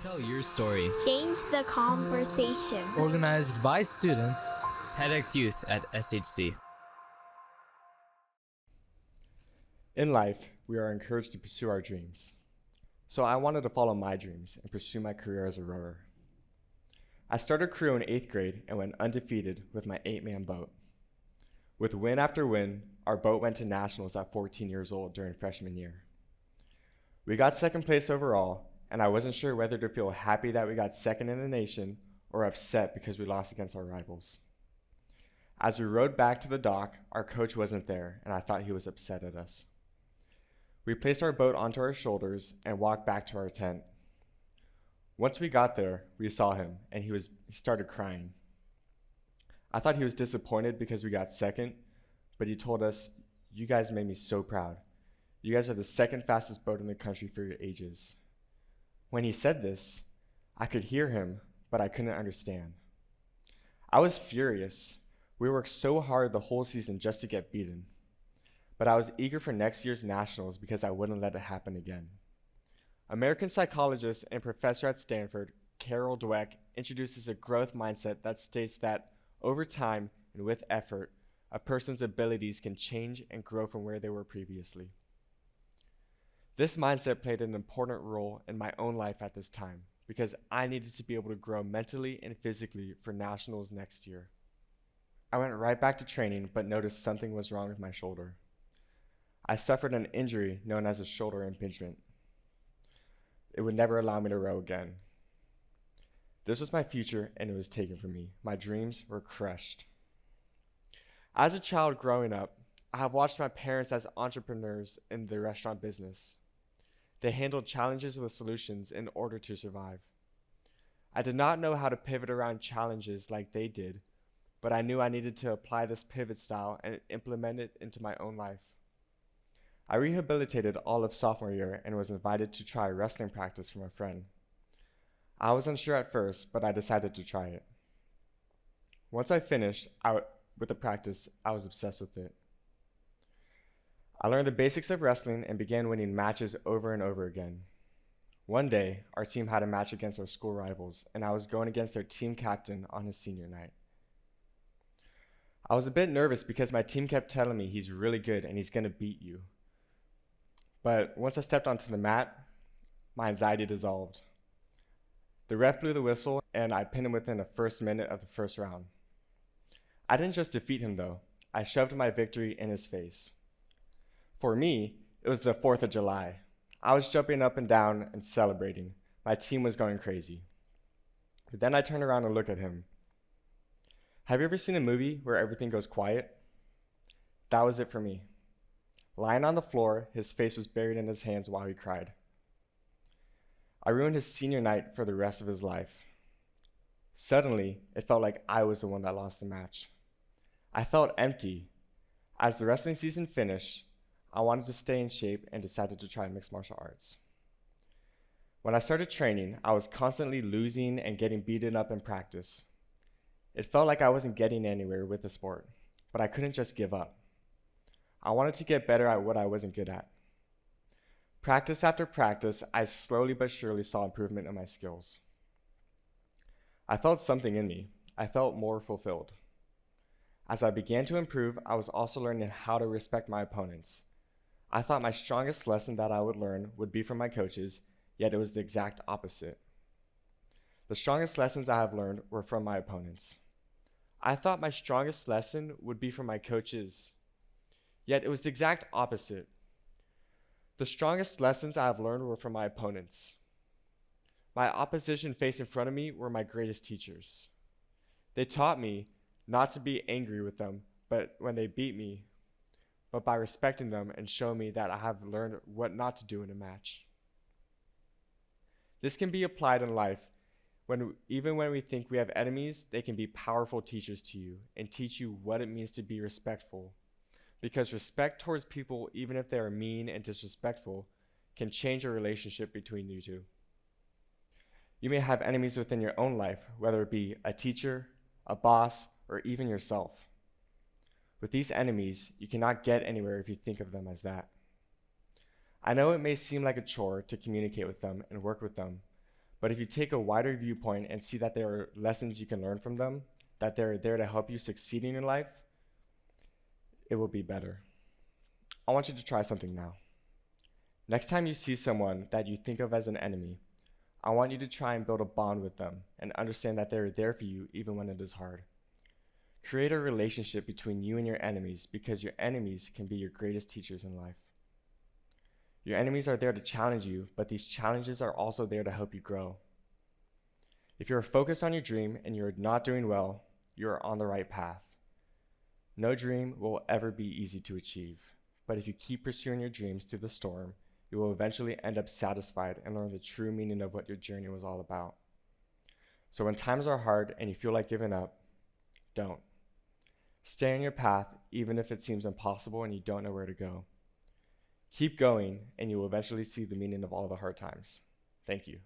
Tell your story. Change the conversation. Organized by students. TEDx Youth at SHC. In life, we are encouraged to pursue our dreams. So I wanted to follow my dreams and pursue my career as a rower. I started crew in 8th grade and went undefeated with my 8-man boat. With win after win, our boat went to nationals at 14 years old during freshman year. We got second place overall, and I wasn't sure whether to feel happy that we got second in the nation or upset because we lost against our rivals. As we rowed back to the dock, our coach wasn't there, and I thought he was upset at us. We placed our boat onto our shoulders and walked back to our tent. Once we got there, we saw him, and he started crying. I thought he was disappointed because we got second, but he told us, "You guys made me so proud. You guys are the second fastest boat in the country for your ages." When he said this, I could hear him, but I couldn't understand. I was furious. We worked so hard the whole season just to get beaten. But I was eager for next year's nationals because I wouldn't let it happen again. American psychologist and professor at Stanford, Carol Dweck, introduces a growth mindset that states that over time and with effort, a person's abilities can change and grow from where they were previously. This mindset played an important role in my own life at this time because I needed to be able to grow mentally and physically for nationals next year. I went right back to training but noticed something was wrong with my shoulder. I suffered an injury known as a shoulder impingement. It would never allow me to row again. This was my future and it was taken from me. My dreams were crushed. As a child growing up, I have watched my parents as entrepreneurs in the restaurant business. They handled challenges with solutions in order to survive. I did not know how to pivot around challenges like they did, but I knew I needed to apply this pivot style and implement it into my own life. I rehabilitated all of sophomore year and was invited to try wrestling practice from a friend. I was unsure at first, but I decided to try it. Once I finished with the practice, I was obsessed with it. I learned the basics of wrestling and began winning matches over and over again. One day, our team had a match against our school rivals, and I was going against their team captain on his senior night. I was a bit nervous because my team kept telling me he's really good and he's going to beat you. But once I stepped onto the mat, my anxiety dissolved. The ref blew the whistle and I pinned him within the first minute of the first round. I didn't just defeat him though, I shoved my victory in his face. For me, it was the 4th of July. I was jumping up and down and celebrating. My team was going crazy. But then I turned around and looked at him. Have you ever seen a movie where everything goes quiet? That was it for me. Lying on the floor, his face was buried in his hands while he cried. I ruined his senior night for the rest of his life. Suddenly, it felt like I was the one that lost the match. I felt empty. As the wrestling season finished, I wanted to stay in shape and decided to try mixed martial arts. When I started training, I was constantly losing and getting beaten up in practice. It felt like I wasn't getting anywhere with the sport, but I couldn't just give up. I wanted to get better at what I wasn't good at. Practice after practice, I slowly but surely saw improvement in my skills. I felt something in me. I felt more fulfilled. As I began to improve, I was also learning how to respect my opponents. I thought my strongest lesson that I would learn would be from my coaches, yet it was the exact opposite. The strongest lessons I have learned were from my opponents. I thought my strongest lesson would be from my coaches, yet it was the exact opposite. The strongest lessons I have learned were from my opponents. My opposition faced in front of me were my greatest teachers. They taught me not to be angry with them, but when they beat me, but by respecting them and showing me that I have learned what not to do in a match. This can be applied in life. Even when we think we have enemies, they can be powerful teachers to you and teach you what it means to be respectful. Because respect towards people, even if they are mean and disrespectful, can change a relationship between you two. You may have enemies within your own life, whether it be a teacher, a boss, or even yourself. With these enemies, you cannot get anywhere if you think of them as that. I know it may seem like a chore to communicate with them and work with them, but if you take a wider viewpoint and see that there are lessons you can learn from them, that they're there to help you succeed in your life, it will be better. I want you to try something now. Next time you see someone that you think of as an enemy, I want you to try and build a bond with them and understand that they're there for you even when it is hard. Create a relationship between you and your enemies, because your enemies can be your greatest teachers in life. Your enemies are there to challenge you, but these challenges are also there to help you grow. If you're focused on your dream and you're not doing well, you're on the right path. No dream will ever be easy to achieve, but if you keep pursuing your dreams through the storm, you will eventually end up satisfied and learn the true meaning of what your journey was all about. So when times are hard and you feel like giving up, don't. Stay on your path even if it seems impossible and you don't know where to go. Keep going and you will eventually see the meaning of all the hard times. Thank you.